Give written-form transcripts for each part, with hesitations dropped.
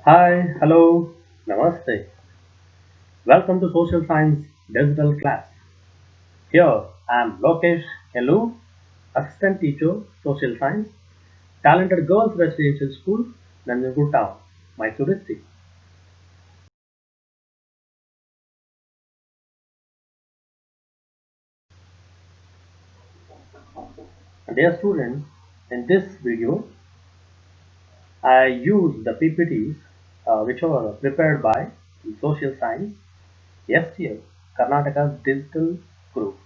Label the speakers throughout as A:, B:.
A: Hi, hello, namaste. Welcome to Social Science Digital Class. Here I am Lokesh Hello, Assistant Teacher, Social Science, Talented Girls Residential School, Nanjangud Town, Mysore District. Dear students, in this video, I use the PPTs which were prepared by the Social Science STL, Karnataka's Digital Group.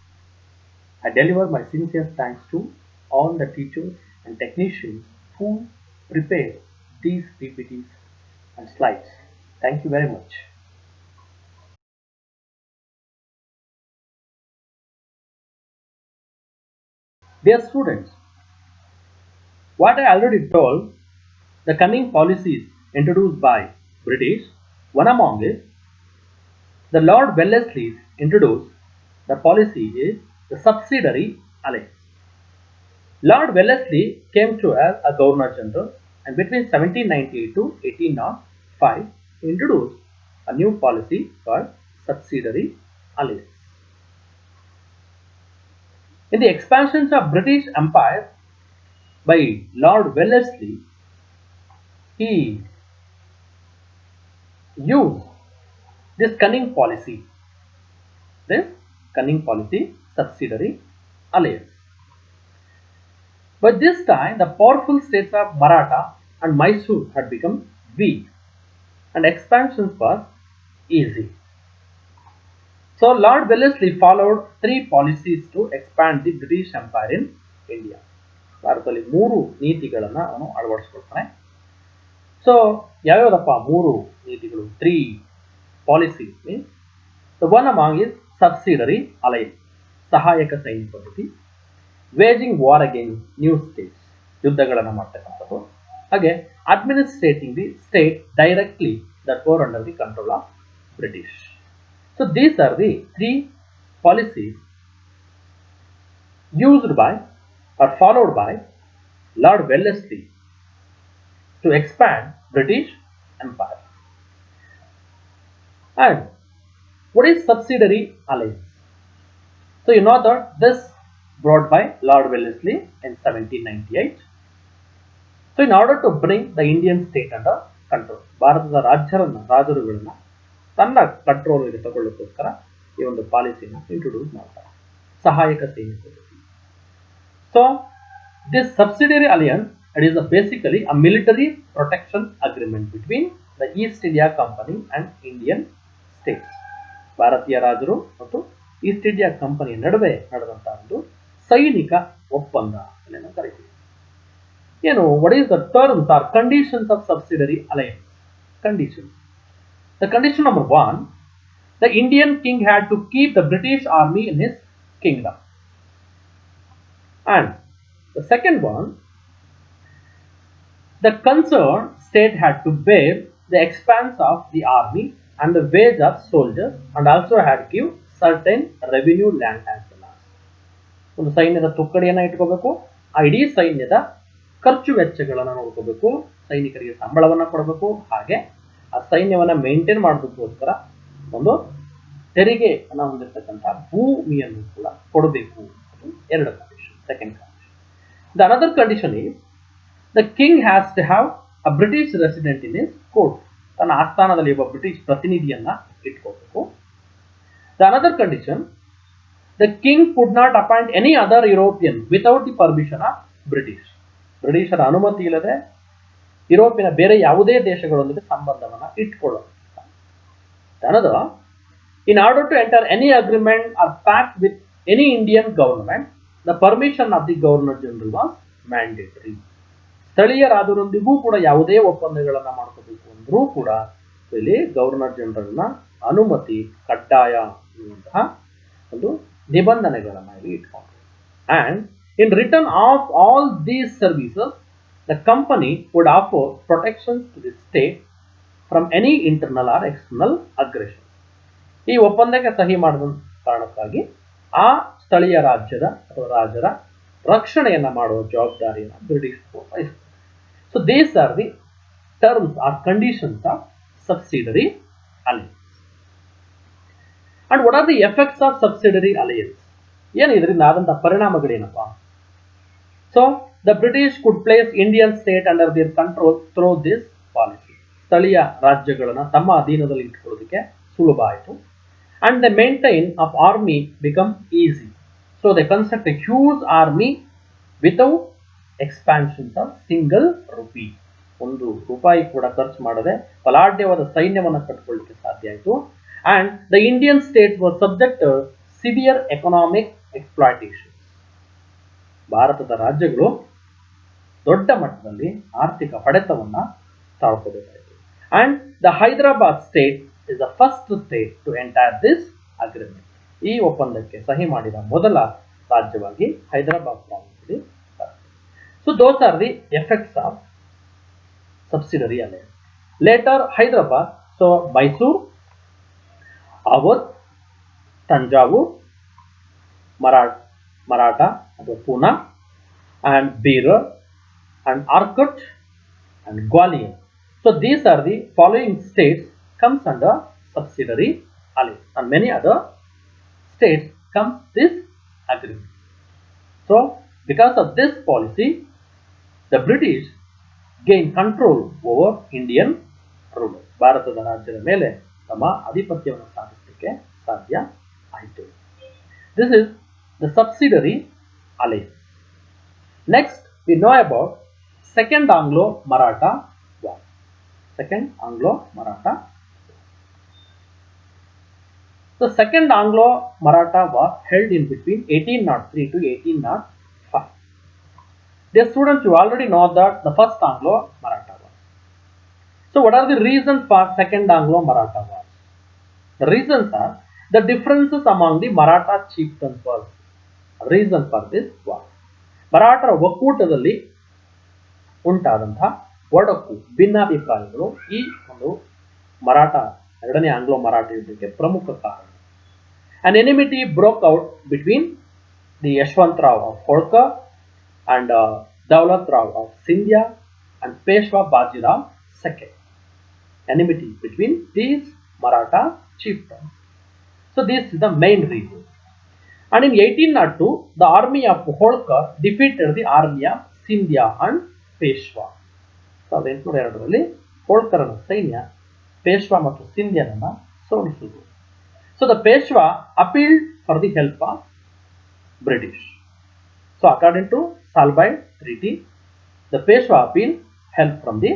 A: I deliver my sincere thanks to all the teachers and technicians who prepared these PPTs and slides. Thank you very much. Dear students, what I already told, the coming policies introduced by British, one among is the Lord Wellesley introduced the policy is the subsidiary alliance. Lord Wellesley came to as a Governor General and between 1798 to 1805 he introduced a new policy called subsidiary alliance. In the expansions of British Empire by Lord Wellesley, he used this this cunning policy, subsidiary alliance. By this time, the powerful states of Maratha and Mysore had become weak and expansions were easy. So Lord Wellesley followed three policies to expand the British Empire in India. ಭಾರತದಲ್ಲಿ ಮೂರು ನೀತಿಗಳನ್ನ ಅವನು ಅಳವಡಿಸ್ಕೊಳ್ತಾನೆ. So ಯಾವ್ಯಾವದಪ್ಪ ಮೂರು ನೀತಿಗಳು? Three policy means the one among is subsidiary alliance, ಸಹಾಯಕ ಸೈನ್ಯ ಪದ್ಧತಿ, waging war against new states, ಯುದ್ಧಗಳನ್ನು ಮಾಡ್ತಕ್ಕಂಥದ್ದು, ಹಾಗೆ administrating the state directly that were under the control of British. So these are the three policies used by or followed by Lord Wellesley to expand British Empire. And what is subsidiary alliance? So you know that this brought by Lord Wellesley in 1798. So in order to bring the Indian state under control, ಭಾರತದ ರಾಜರುಗಳನ್ನ ತನ್ನ ಕಂಟ್ರೋಲ್ಗೆ ತಗೊಳ್ಳೋಕ್ಕೋಸ್ಕರ ಈ ಒಂದು ಪಾಲಿಸಿನ introduce ಮಾಡ್ತಾರೆ, ಸಹಾಯಕ ಸೈನ್ಯ ಪದ್ಧತಿ. So this subsidiary alliance it is basically a military protection agreement between the East India company and Indian States. ಭಾರತೀಯ ರಾಜರು ಮತ್ತು ಈಸ್ಟ್ ಇಂಡಿಯಾ ಕಂಪನಿಯ ನಡುವೆ ನಡೆದಂತಹ ಒಂದು ಸೈನಿಕ ಒಪ್ಪಂದ ಅಂತ ಕರೀತೀವಿ. ಏನು, what is the terms are conditions of subsidiary alliance? Conditions. The condition number one, the Indian king had to keep the British army in his kingdom. And the second one, the concerned state had to bear the expense of the army and the wage of soldiers and also had to give certain revenue land tax. ಒಂದು ಸೈನ್ಯದ ತುಕ್ಕಡಿಯನ್ನು ಇಟ್ಕೋಬೇಕು, ಆ ಇಡೀ ಸೈನ್ಯದ ಖರ್ಚು ವೆಚ್ಚಗಳನ್ನು ನೋಡ್ಕೋಬೇಕು, ಸೈನಿಕರಿಗೆ ಸಂಬಳವನ್ನು ಕೊಡಬೇಕು, ಹಾಗೆ ಆ ಸೈನ್ಯವನ್ನ ಮೇಂಟೈನ್ ಮಾಡೋದಕ್ಕೋಸ್ಕರ ಒಂದು ತೆರಿಗೆಯನ್ನು ಹೊಂದಿರತಕ್ಕಂಥ ಭೂಮಿಯನ್ನು ಕೂಡ ಕೊಡಬೇಕು. ಎರಡು condition. Second condition. The another condition is the king has to have a British resident in his court. ತನ್ನ ಆಸ್ಥಾನದಲ್ಲಿ ಒಬ್ಬ ಬ್ರಿಟಿಷ್ ಪ್ರತಿನಿಧಿಯನ್ನ ಇಟ್ಕೋಬೇಕು. The another condition, the king could not appoint any other European without the permission of British. ಬ್ರಿಟಿಷರ ಅನುಮತಿ ಇಲ್ಲದೆ ಯುರೋಪಿನ ಬೇರೆ ಯಾವುದೇ ದೇಶಗಳೊಂದಿಗೆ ಸಂಬಂಧವನ್ನು ಇಟ್ಕೊಳ್ಳೋದು. Another, in order to enter any agreement or pact with any Indian government, the permission of the Governor General was mandatory. ಸ್ಥಳೀಯ ರಾಜರೊಂದಿಗೂ ಕೂಡ ಯಾವುದೇ ಒಪ್ಪಂದಗಳನ್ನು ಮಾಡ್ಕೋಬೇಕು ಅಂದ್ರೂ ಕೂಡ ಇಲ್ಲಿ ಗವರ್ನರ್ ಜನರಲ್ನ ಅನುಮತಿ ಕಡ್ಡಾಯ ಎನ್ನುವಂತಹ ಒಂದು ನಿಬಂಧನೆಗಳನ್ನು ಇಲ್ಲಿ ಇಟ್ಕೊಂಡ್ರು. And in return of all these services, the company would offer protections to the state from any internal or external aggression. ಈ ಒಪ್ಪಂದಕ್ಕೆ ಸಹಿ ಮಾಡಿದ ಕಾರಣಕ್ಕಾಗಿ ಆ ಸ್ಥಳೀಯ ರಾಜ್ಯದ ಅಥವಾ ರಾಜರ ರಕ್ಷಣೆಯನ್ನ ಮಾಡುವ ಜವಾಬ್ದಾರಿಯನ್ನು ಬ್ರಿಟಿಷ್ ವಹಿಸುತ್ತದೆ. So these are the terms or conditions of subsidiary alliance. And what are the effects of subsidiary alliance? ಏನು ಇದರಿಂದ ಆದಂತಹ ಪರಿಣಾಮಗಳೇನಪ್ಪ? So the British could place Indian state under their control through this policy. ಸ್ಥಳೀಯ ರಾಜ್ಯಗಳನ್ನು ತಮ್ಮ ಅಧೀನದಲ್ಲಿ ಇಟ್ಟುಕೊಳ್ಳೋದಕ್ಕೆ ಸುಲಭ ಆಯಿತು. And the maintain of army become easy. So they construct a huge army without expansions of single rupee. ಒಂದು ರೂಪಾಯಿ ಕೂಡ ಖರ್ಚು ಮಾಡದೆ ಬಲಾಢ್ಯವಾದ ಸೈನ್ಯವನ್ನು ಕಟ್ಟಿಕೊಳ್ಳಲಿಕ್ಕೆ ಸಾಧ್ಯ ಆಯಿತು. And the Indian states were subject to severe economic exploitation. ಭಾರತದ ರಾಜ್ಯಗಳು ದೊಡ್ಡ ಮಟ್ಟದಲ್ಲಿ ಆರ್ಥಿಕ ಹೊಡೆತವನ್ನ ತಾಳ್ಕೋಬೇಕಾಯಿತು. And the Hyderabad state is the first state to enter this agreement. ಈ ಒಪ್ಪಂದಕ್ಕೆ ಸಹಿ ಮಾಡಿದ ಮೊದಲ ರಾಜ್ಯವಾಗಿ Hyderabad province. So those are the effects of subsidiary alliance. Later Hyderabad, so Mysore, Awadh, Tanjavur, Maratha, Pune, and Berar, and Arcot, and Gwalior. So these are the following states comes under subsidiary alliance, and many other states comes this agreement. So because of this policy, the British gain control over Indian rulers. ಭಾರತದ ರಾಜ್ಯದ ಮೇಲೆ ತಮ್ಮ ಆಧಿಪತ್ಯವನ್ನು ಸಾಧಿಸಲಿಕ್ಕೆ ಸಾಧ್ಯ ಆಯಿತು. This is the subsidiary alliance. Next, we know about Second Anglo-Maratha War. Second Anglo-Maratha. The Second Anglo-Maratha War held in between 1803 to 1805. Dear students, you already know that the First Anglo-Maratha War. So, what are the reasons for Second Anglo-Maratha War? The reasons are the differences among the Maratha chieftains was reason for this war. ಮರಾಠರ ಒಕ್ಕೂಟದಲ್ಲಿ ಉಂಟಾದಂತಹ ಒಡಕು ಭಿನ್ನಾಭಿಪ್ರಾಯಗಳು ಈ ಒಂದು ಮರಾಠ ಎರಡನೇ Anglo Maratha ಯುದ್ಧಕ್ಕೆ ಪ್ರಮುಖ ಕಾರಣ. An enmity broke out between the Yashwantrao of Holkar and Daulat Rao of Sindhya and Peshwa Bajirao II. Enmity between these Maratha chieftains. So this is the main reason. And in 1802, the army of Holkar defeated the army of Sindhya and Peshwa. 1802ರಲ್ಲಿ ಹೋಳ್ಕರನ ಸೈನ್ಯ ಪೇಶ್ವಾ ಮತ್ತು ಸಿಂಧ್ಯನನ್ನ ಸೋಲಿಸಿತು. So the Peshwa appealed for the help of British. So according to Salbay Treaty, the Peshwa appealed help from the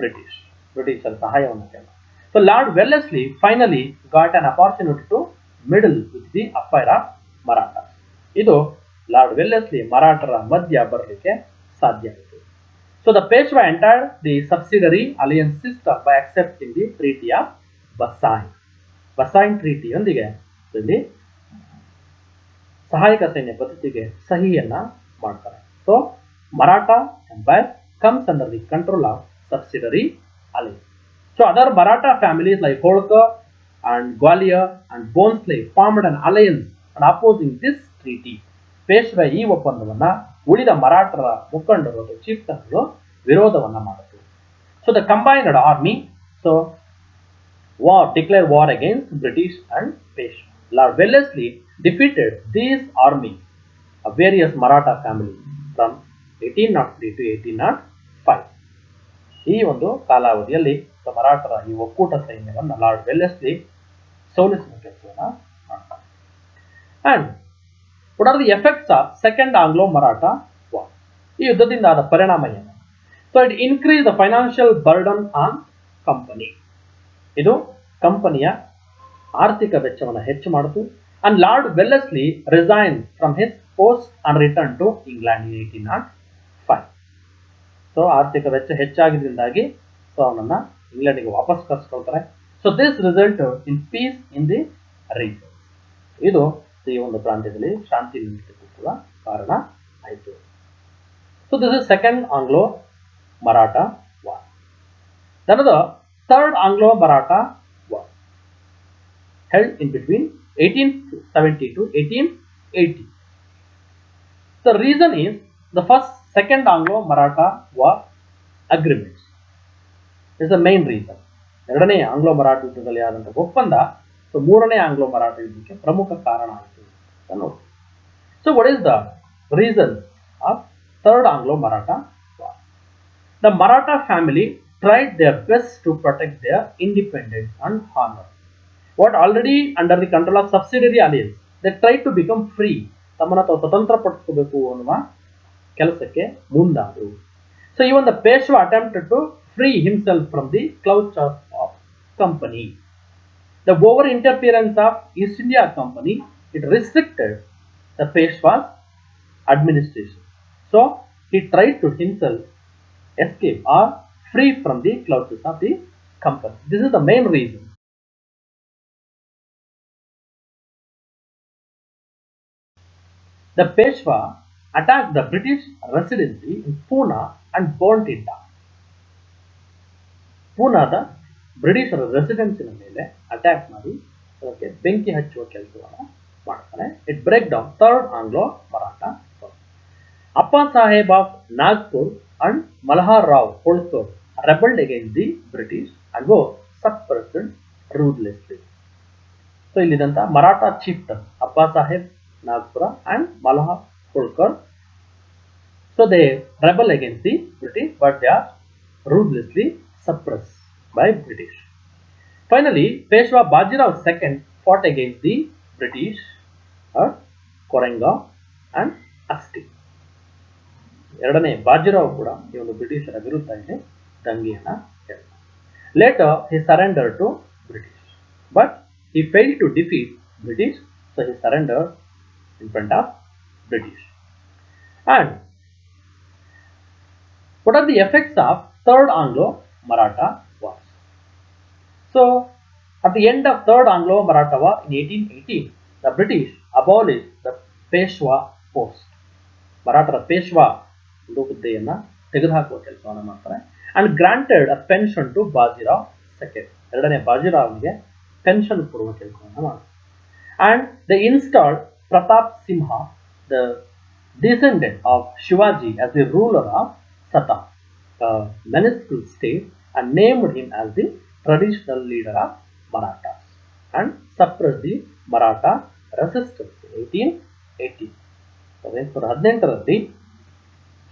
A: British. ಬ್ರಿಟಿಷರ ಸಹಾಯವನ್ನು ಕೇಳ. So Lord Wellesley finally got an opportunity to meddle with the affair of Marathas. ಇದು lord Wellesley ಮರಾಠರ ಮಧ್ಯ ಬರಲಿಕ್ಕೆ ಸಾಧ್ಯ ಆಯಿತು. So the Peshwa entered the subsidiary alliance system by accepting the Treaty of Vasai. Vasai Treaty ಯೊಂದಿಗೆ ಇಲ್ಲಿ ಸಹಾಯಕ ಸೈನ್ಯ ಪದ್ಧತಿಗೆ ಸಹಿಯನ್ನ ಮಾಡ್ತಾರೆ. So Maratha Empire comes under the control of subsidiary alliance. So other Maratha families like Holkar and Gwalior and Bhonsle formed an alliance and opposing this treaty. ಪೇಶ್ವೆ ಈ ಒಪ್ಪಂದವನ್ನ ಉಳಿದ ಮರಾಠರ ಮುಖಂಡರು ಚೀಫ್ಟನ್ಗಳು ವಿರೋಧವನ್ನ ಮಾಡಿದ್ರು. So the combined army declared war against British and Peshwa. Lord Wellesley defeated these armies of various Maratha families from 1803 to 1805. ಈ ಒಂದು ಕಾಲಾವಧಿಯಲ್ಲಿ ಮರಾಠರ ಈ ಒಕ್ಕೂಟ ಸೈನ್ಯವನ್ನು ಲಾರ್ಡ್ ವೆಲ್ಲೆಸ್ಲಿ ಸೋಲಿಸುವ ಕೆಲಸವನ್ನು ಮಾಡ್ತಾರೆ. And what are the effects of Second Anglo-Maratha War? ಈ ಯುದ್ಧದಿಂದ ಆದ ಪರಿಣಾಮ ಏನು? So it increased the financial burden on company. ಇದು ಕಂಪನಿಯ ಆರ್ಥಿಕ ವೆಚ್ಚವನ್ನು ಹೆಚ್ಚು ಮಾಡಿತು. And Lord Wellesley resigned from his post and returned to England in 1805. So ಆರ್ಥಿಕ ವೆಚ್ಚ ಹೆಚ್ಚಾಗಿದ್ದರಿಂದಾಗಿ ಅವನನ್ನ ಇಂಗ್ಲೆಂಡ್ಗೆ ವಾಪಸ್ ಕರೆಸ್ಕೊಳ್ತಾರೆ. So this result in peace in the region. ಇದು ಈ ಒಂದು ಪ್ರಾಂತ್ಯದಲ್ಲಿ ಶಾಂತಿ ನಿಲ್ಲಲಿಕ್ಕೆ ಕೂಡ ಕಾರಣ ಆಯಿತು. So this is second Anglo Maratha war. Then the third Anglo Maratha war held in between 1870 to 1880. The reason is the second Anglo-Maratha War agreements. Is the main reason. ಎರಡನೇ ಆಂಗ್ಲೋ ಮರಾಠ ಯುದ್ಧದಲ್ಲಿ ಆದಂಥ ಒಪ್ಪಂದ ಸೊ ಮೂರನೇ ಆಂಗ್ಲೋ ಮರಾಠ ಯುದ್ಧಕ್ಕೆ ಪ್ರಮುಖ ಕಾರಣ ಆಯಿತು ಅಂತ ನೋಡಿ. So what is the reason of third Anglo Maratha war? The Maratha family tried their best to protect their independence and honor. What already under the control of subsidiary alliance, they tried to become free. ತಮ್ಮನ್ನ ತಾವು ಸ್ವತಂತ್ರ ಪಡಿಸ್ಕೋಬೇಕು ಅನ್ನುವ ಕೆಲಸಕ್ಕೆ ಮುಂದಾದರು. So even the Peshwa attempted to free himself from the clutches of company. The over interference of East India Company, it restricted the Peshwa's administration. So he tried to himself escape or free from the clutches of the company. This is the main reason. The Peshwa attacked the British residency in Pune and burnt it down. ಪೂನಾದ ಬ್ರಿಟಿಷರ ರೆಸಿಡೆನ್ಸಿನ ಮೇಲೆ attack ಮಾಡಿ ಅದಕ್ಕೆ ಬೆಂಕಿ ಹಚ್ಚುವ ಕೆಲಸವನ್ನು ಮಾಡ್ತಾನೆ. It break down third Anglo Maratha. Appa Saheb of Nagpur and Malhar Rao Holkar rebelled against the British and were suppressed ruthlessly. So ಇಲ್ಲಿದಂತ Maratha chieftain Appa Saheb Nagpur and Malhar Holkar, so they rebel against the British but they are ruthlessly suppressed by British. Finally, Peshwa Bajirao II fought against the British at Korengaon and Asti. ಎರಡನೇ ಬಾಜಿರಾವ್ ಕೂಡ ಈ ಒಂದು ಬ್ರಿಟಿಷರ ವಿರುದ್ಧ ಇಲ್ಲಿ ದಂಗೆಯನ್ನ ಹೇಳಿದ. Later he surrendered to British, but he failed to defeat British, so he surrendered in front of British. And what are the effects of third Anglo-Maratha wars? So at the end of third Anglo-Maratha war in 1818, the British abolished the Peshwa post. ಮರಾಠರ Peshwa ಹುದ್ದೆಯನ್ನ ತೆಗೆದುಹಾಕುವ ಕೆಲಸವನ್ನು ಮಾಡ್ತಾರೆ. and granted a pension to Bajirao II. ಎರಡನೇ ಬಾಜಿರಾವ್ಗೆ pension ಕೊಡುವ ಕೆಲಸವನ್ನು ಮಾಡ್ತಾರೆ. and they installed Pratap Simha, the descendant of Shivaji, as the ruler of Sata, a minuscule state, and named him as the traditional leader of Marathas and suppressed the Maratha resistance in 1818. 1818ರಲ್ಲಿ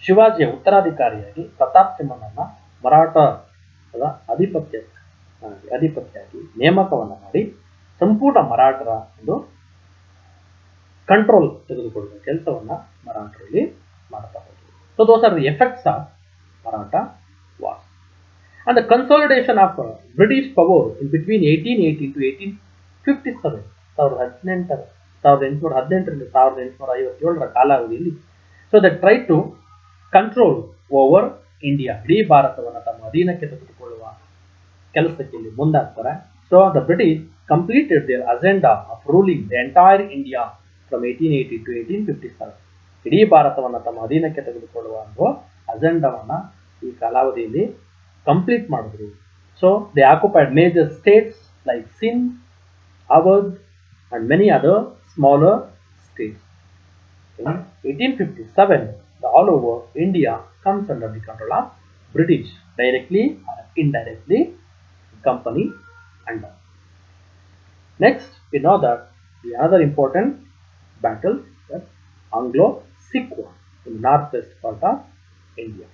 A: ಶಿವಾಜಿಯ ಉತ್ತರಾಧಿಕಾರಿಯಾಗಿ ಪ್ರತಾಪ್ ಸಿಂಹನನ್ನ ಮರಾಠದ ಅಧಿಪತಿಯಾಗಿ ನೇಮಕವನ್ನು ಮಾಡಿ ಸಂಪೂರ್ಣ ಮರಾಠರ ಒಂದು control ತೆಗೆದುಕೊಳ್ಳುವ ಕೆಲಸವನ್ನ ಮರಾಠರಲ್ಲಿ ಮಾಡ್ತಾ ಹೋದರು. So those are the effects of Maratha war. and the consolidation of British power in between 1818 to 1857, 1818ರಿಂದ 1857ರ ಕಾಲಾವಧಿಯಲ್ಲಿ, so they tried to control over India, ಇಡೀ ಭಾರತವನ್ನು ತಮ್ಮ ಅಧೀನಕ್ಕೆ ತೆಗೆದುಕೊಳ್ಳುವ ಕೆಲಸಕ್ಕೆ ಇಲ್ಲಿ ಮುಂದಾಗ್ತಾರೆ. so the British completed their agenda of ruling the entire India from 1880 to 1857. ಇಡೀ ಭಾರತವನ್ನು ತಮ್ಮ ಅಧೀನಕ್ಕೆ ತೆಗೆದುಕೊಳ್ಳುವ ಅಜೆಂಡಾವನ್ನ ಈ ಕಾಲಾವಧಿಯಲ್ಲಿ ಕಂಪ್ಲೀಟ್ ಮಾಡಿದ್ರು. so they occupied major states like Sindh, Awadh and many other smaller states. In 1857, the all over India comes under the control of British, directly or indirectly, company under. Next, we know that the other important battle, that Anglo-Sikh War in the northwest part of India.